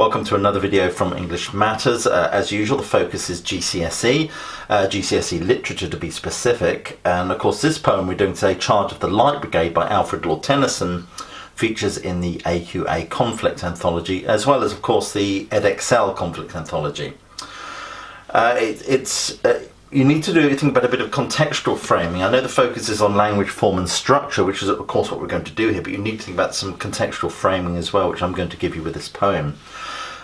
Welcome to another video from English Matters. As usual, the focus is GCSE, GCSE literature to be specific. And of course, this poem we're doing today, Charge of the Light Brigade by Alfred Lord Tennyson, features in the AQA conflict anthology, as well as, of course, the Edexcel conflict anthology. You need to think about a bit of contextual framing. I know the focus is on language, form and structure, which is of course what we're going to do here, but you need to think about some contextual framing as well, which I'm going to give you with this poem.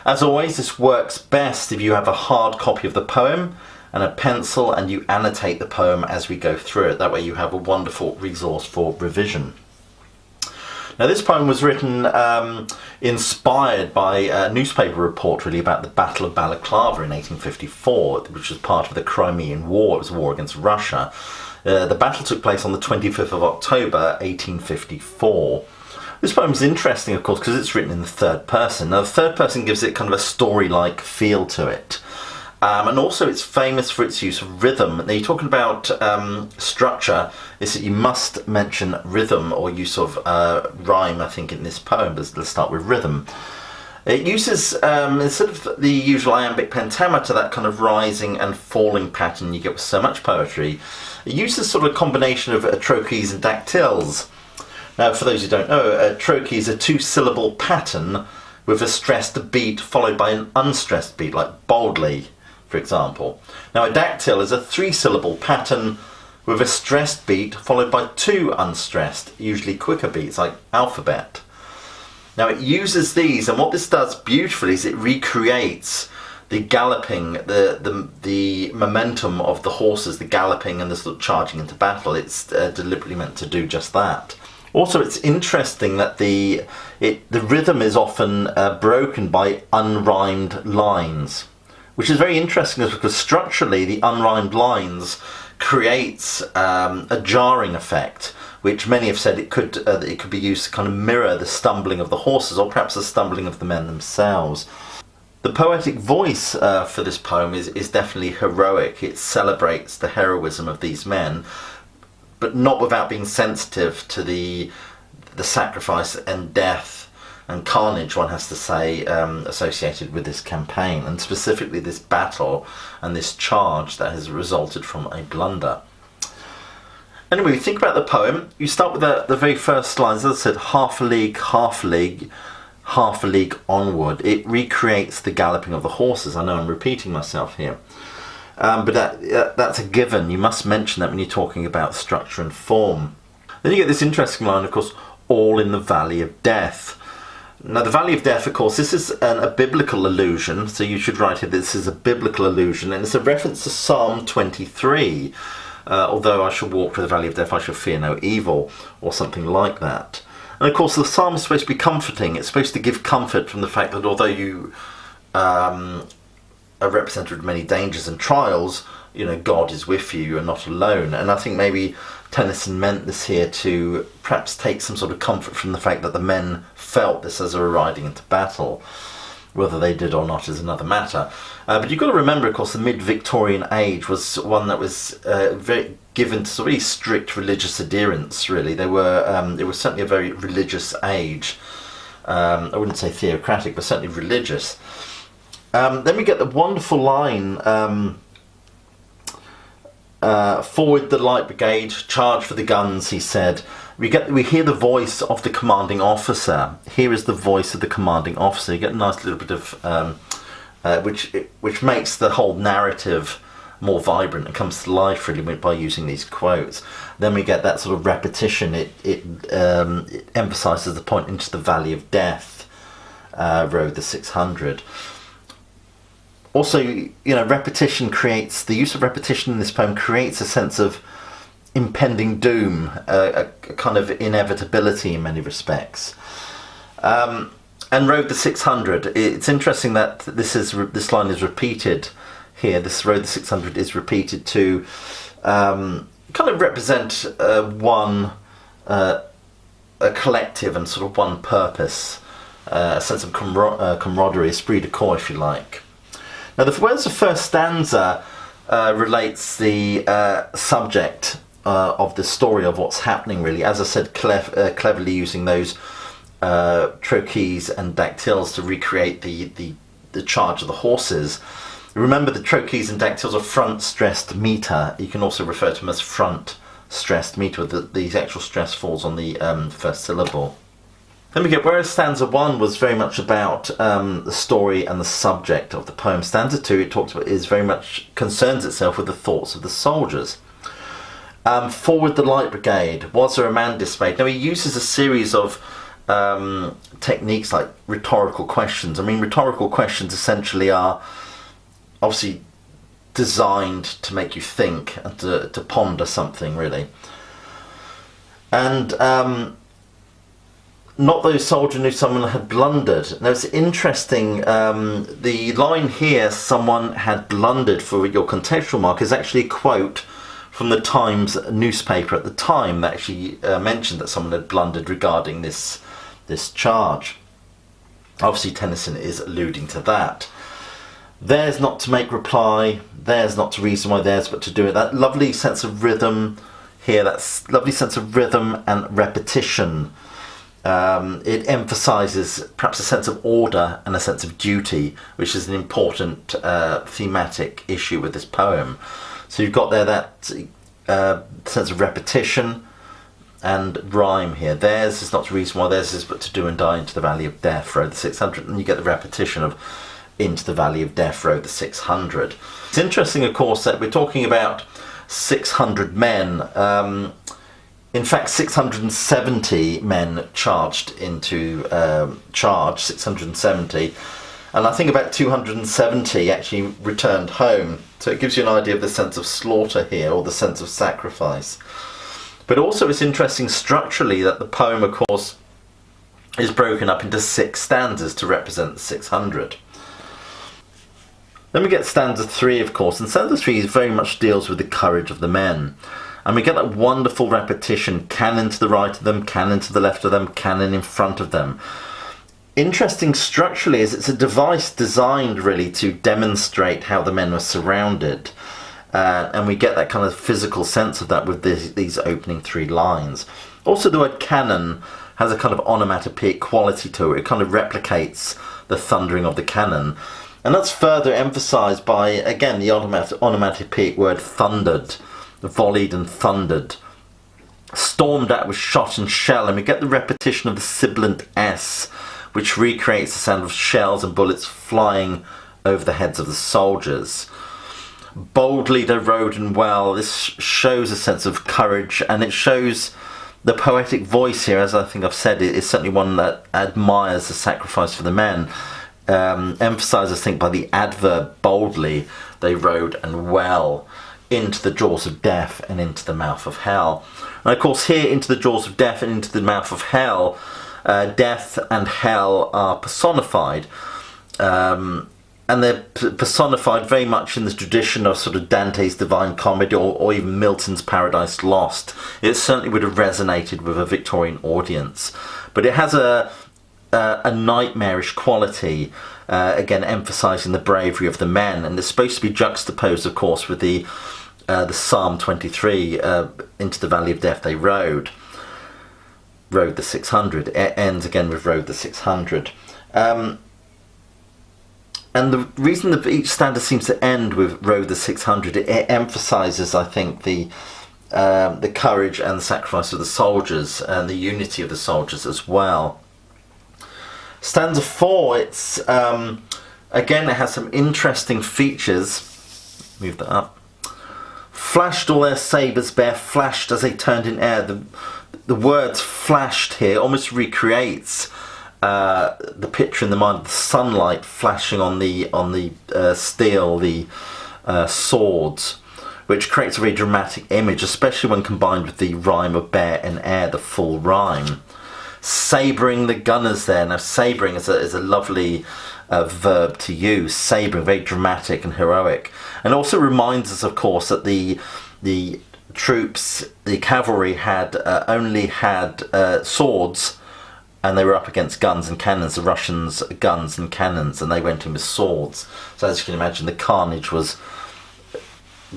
As always, this works best if you have a hard copy of the poem and a pencil and you annotate the poem as we go through it. That way you have a wonderful resource for revision. Now, this poem was written inspired by a newspaper report really about the Battle of Balaclava in 1854, which was part of the Crimean War. It was a war against Russia. The battle took place on the 25th of October 1854. This poem is interesting, of course, because it's written in the third person. Now, the third person gives it kind of a story-like feel to it. And also it's famous for its use of rhythm. Now, you're talking about structure, is that you must mention rhythm or use of rhyme, I think, in this poem, but let's start with rhythm. It uses, instead of the usual iambic pentameter, that kind of rising and falling pattern you get with so much poetry, it uses sort of a combination of trochees and dactyls. Now, for those who don't know, a trochee is a two-syllable pattern with a stressed beat followed by an unstressed beat, like boldly, for example. Now, a dactyl is a three-syllable pattern with a stressed beat followed by two unstressed, usually quicker beats, like alphabet. Now, it uses these, and what this does beautifully is it recreates the galloping, the momentum of the horses, the galloping and the sort of charging into battle. It's deliberately meant to do just that. Also, it's interesting that the rhythm is often broken by unrhymed lines, which is very interesting because structurally the unrhymed lines creates a jarring effect, which many have said it could be used to kind of mirror the stumbling of the horses or perhaps the stumbling of the men themselves. The poetic voice for this poem is definitely heroic. It celebrates the heroism of these men, but not without being sensitive to the sacrifice and death and carnage, one has to say, associated with this campaign, and specifically this battle and this charge that has resulted from a blunder. Anyway, think about the poem. You start with the very first lines. As I said, half a league, half a league, half a league onward. It recreates the galloping of the horses. I know I'm repeating myself here. But that's a given. You must mention that when you're talking about structure and form. Then you get this interesting line, of course, all in the valley of death. Now, the valley of death, of course, this is a biblical allusion, so you should write here this is a biblical allusion, and it's a reference to Psalm 23. Although I shall walk through the valley of death, I shall fear no evil, or something like that. And of course, the psalm is supposed to be comforting. It's supposed to give comfort from the fact that although you are represented with many dangers and trials, you know, God is with you, you're not alone. And I think maybe Tennyson meant this here to perhaps take some sort of comfort from the fact that the men felt this as they were riding into battle. Whether they did or not is another matter. But you've got to remember, of course, the mid-Victorian age was one that was very given to sort of strict religious adherence, really. It was certainly a very religious age. I wouldn't say theocratic, but certainly religious. Then we get the wonderful line, forward the light brigade, charge for the guns, he said. We hear the voice of the commanding officer. Here is the voice of the commanding officer. You get a nice little bit of, which makes the whole narrative more vibrant and comes to life really by using these quotes. Then we get that sort of repetition. It emphasises the point into the valley of death, rode the 600. Also, you know, the use of repetition in this poem creates a sense of impending doom, a kind of inevitability in many respects. And rode the 600. It's interesting that this line is repeated here. This rode the 600 is repeated to kind of represent a collective and sort of one purpose, a sense of camaraderie, esprit de corps, if you like. Now, whereas the first stanza relates the subject of the story of what's happening, really, as I said, cleverly using those trochees and dactyls to recreate the charge of the horses. Remember, the trochees and dactyls are front stressed meter. You can also refer to them as front stressed meter. The actual stress falls on the first syllable. Then we get, whereas stanza 1 was very much about the story and the subject of the poem, stanza 2 very much concerns itself with the thoughts of the soldiers. Forward the Light Brigade, was there a man displayed? Now he uses a series of techniques like rhetorical questions. I mean, rhetorical questions essentially are obviously designed to make you think and to ponder something, really. And not those soldiers knew someone had blundered. Now it's interesting, the line here, someone had blundered, for your contextual mark, is actually a quote from the Times newspaper at the time that actually mentioned that someone had blundered regarding this charge. Obviously Tennyson is alluding to that. There's not to make reply, there's not to reason why, there's but to do it. That lovely sense of rhythm here, that lovely sense of rhythm and repetition. It emphasises perhaps a sense of order and a sense of duty, which is an important thematic issue with this poem. So you've got there that sense of repetition and rhyme here. Theirs is not to reason why, theirs is but to do and die into the valley of death, row the 600, and you get the repetition of into the valley of death, row the 600. It's interesting, of course, that we're talking about 600 men. In fact, 670 men charged into 670, and I think about 270 actually returned home. So it gives you an idea of the sense of slaughter here, or the sense of sacrifice. But also it's interesting structurally that the poem, of course, is broken up into 6 stanzas to represent the 600. Then we get stanza 3, of course, and stanza 3 very much deals with the courage of the men. And we get that wonderful repetition, cannon to the right of them, cannon to the left of them, cannon in front of them. Interesting structurally is it's a device designed really to demonstrate how the men were surrounded. And we get that kind of physical sense of that with these opening 3 lines. Also the word cannon has a kind of onomatopoeic quality to it. It kind of replicates the thundering of the cannon. And that's further emphasised by, again, the onomatopoeic word thundered. Volleyed and thundered, stormed at with shot and shell, and we get the repetition of the sibilant S, which recreates the sound of shells and bullets flying over the heads of the soldiers. Boldly they rode and well. This shows a sense of courage, and it shows the poetic voice here, as I think I've said, is certainly one that admires the sacrifice for the men. Emphasised, I think, by the adverb boldly they rode and well, into the jaws of death and into the mouth of hell. And of course here, into the jaws of death and into the mouth of hell, death and hell are personified, and they're personified very much in the tradition of sort of Dante's Divine Comedy or even Milton's Paradise Lost. It certainly would have resonated with a Victorian audience, but it has a nightmarish quality, again emphasising the bravery of the men, and it's supposed to be juxtaposed, of course, with the Psalm 23, into the valley of death they rode the 600. It ends again with rode the 600. And the reason that each stanza seems to end with rode the 600, it emphasises, I think, the courage and the sacrifice of the soldiers and the unity of the soldiers as well. Stanza 4, it's again, it has some interesting features. Move that up. Flashed all their sabres bare, flashed as they turned in air. The words flashed here almost recreates the picture in the mind of the sunlight flashing on the steel, the swords, which creates a very dramatic image, especially when combined with the rhyme of bare and air, the full rhyme. Sabring the gunners there. Now sabring is a lovely verb to use. Sabring, very dramatic and heroic, and also reminds us, of course, that the troops, the cavalry had only had swords, and they were up against guns and cannons. The Russians, guns and cannons, and they went in with swords. So as you can imagine, the carnage was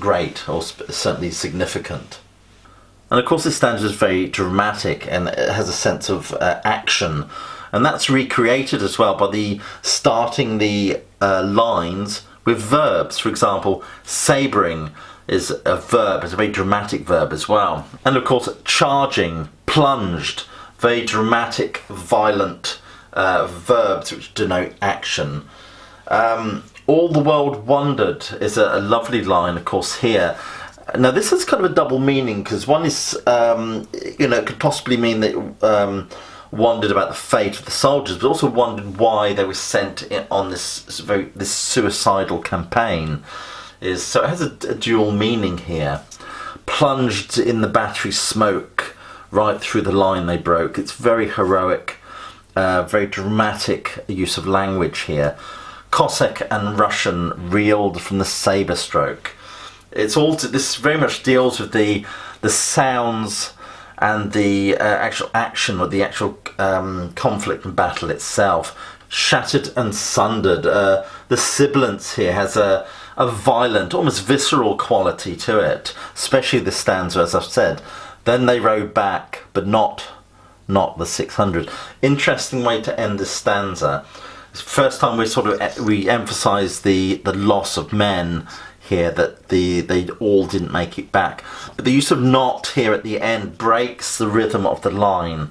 great, or certainly significant. And of course this stanza is very dramatic and it has a sense of action. And that's recreated as well by the starting the lines with verbs. For example, sabering is a verb, it's a very dramatic verb as well. And of course, charging, plunged, very dramatic, violent verbs which denote action. All the world wondered is a lovely line, of course, here. Now this is kind of a double meaning, because one is, it could possibly mean that wondered about the fate of the soldiers, but also wondered why they were sent on this suicidal campaign. So it has a dual meaning here. Plunged in the battery smoke right through the line they broke. It's very heroic, very dramatic use of language here. Cossack and Russian reeled from the sabre stroke. This very much deals with the sounds and the actual action, or the actual conflict and battle itself. Shattered and sundered. The sibilance here has a violent, almost visceral quality to it, especially the stanza, as I've said. Then they rode back, but not the 600. Interesting way to end this stanza. First time we emphasise the loss of men here, that they all didn't make it back. But the use of not here at the end breaks the rhythm of the line.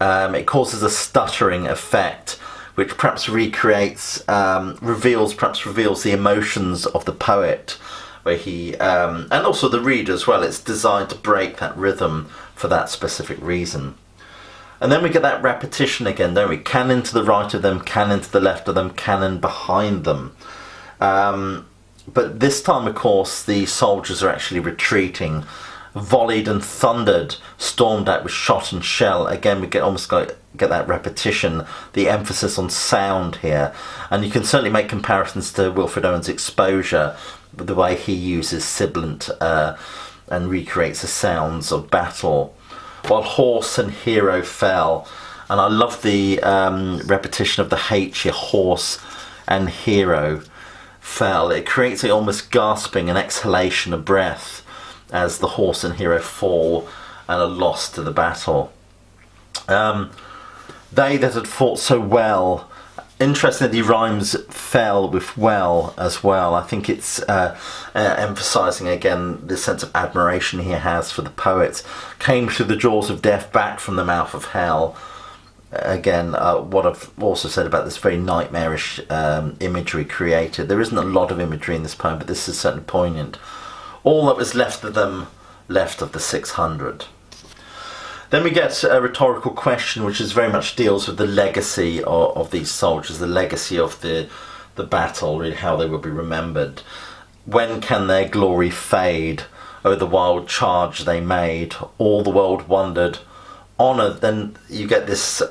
It causes a stuttering effect, which perhaps reveals the emotions of the poet, where he and also the reader as well. It's designed to break that rhythm for that specific reason. And then we get that repetition again, don't we? Cannon to the right of them, cannon to the left of them, cannon behind them. But this time, of course, the soldiers are actually retreating. Volleyed and thundered, stormed out with shot and shell. Again, we get that repetition, the emphasis on sound here. And you can certainly make comparisons to Wilfred Owen's Exposure, the way he uses sibilant and recreates the sounds of battle. While horse and hero fell. And I love the repetition of the H here, horse and hero fell. It creates almost gasping, an exhalation of breath as the horse and hero fall and are lost to the battle. They that had fought so well. Interestingly, rhymes fell with well as well. I think it's emphasising again the sense of admiration he has for the poet. Came through the jaws of death, back from the mouth of hell. Again, what I've also said about this very nightmarish imagery created. There isn't a lot of imagery in this poem, but this is certainly poignant. All that was left of them, left of the 600. Then we get a rhetorical question, which is very much deals with the legacy of these soldiers, the legacy of the battle, really how they will be remembered. When can their glory fade? Oh, the wild charge they made, all the world wondered. Honour. Then you get this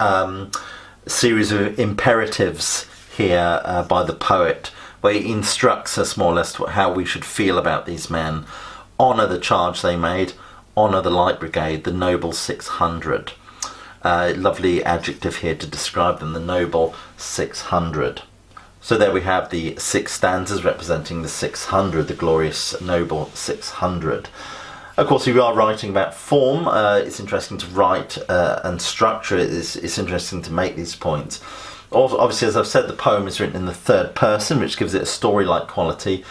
series of imperatives here by the poet, where he instructs us more or less how we should feel about these men. Honour the charge they made. Honour the Light Brigade, the noble 600. Lovely adjective here to describe them, the noble 600. So there we have the 6 stanzas representing the 600, the glorious noble 600. Of course, if you are writing about form, it's interesting to write and structure. It's interesting to make these points. Also, obviously, as I've said, the poem is written in the third person, which gives it a story-like quality.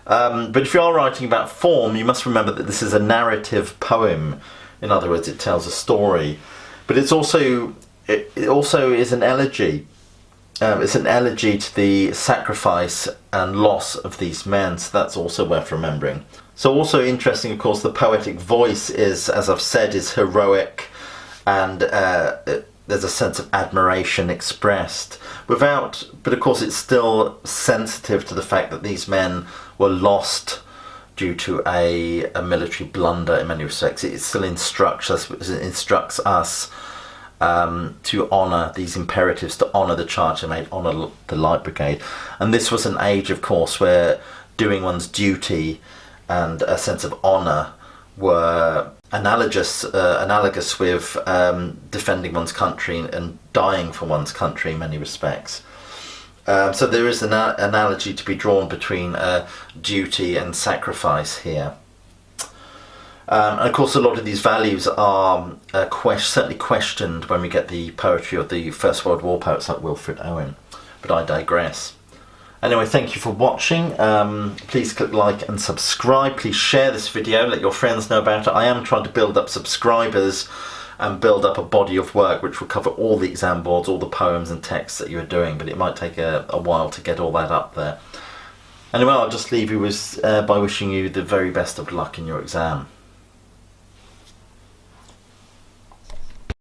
But if you are writing about form, you must remember that this is a narrative poem. In other words, it tells a story. But it also is an elegy. It's an elegy to the sacrifice and loss of these men, so that's also worth remembering. So also interesting, of course, the poetic voice is, as I've said, is heroic, and there's a sense of admiration expressed. But of course it's still sensitive to the fact that these men were lost due to a military blunder in many respects. It still instructs us to honour these imperatives, to honour the charge they made, honour the Light Brigade. And this was an age, of course, where doing one's duty and a sense of honour were analogous with defending one's country and dying for one's country in many respects. So there is an analogy to be drawn between duty and sacrifice here. And of course, a lot of these values are certainly questioned when we get the poetry of the First World War poets like Wilfred Owen. But I digress. Anyway, thank you for watching. Please click like and subscribe. Please share this video, let your friends know about it. I am trying to build up subscribers and build up a body of work which will cover all the exam boards, all the poems and texts that you're doing, but it might take a while to get all that up there. Anyway, I'll just leave you with by wishing you the very best of luck in your exam.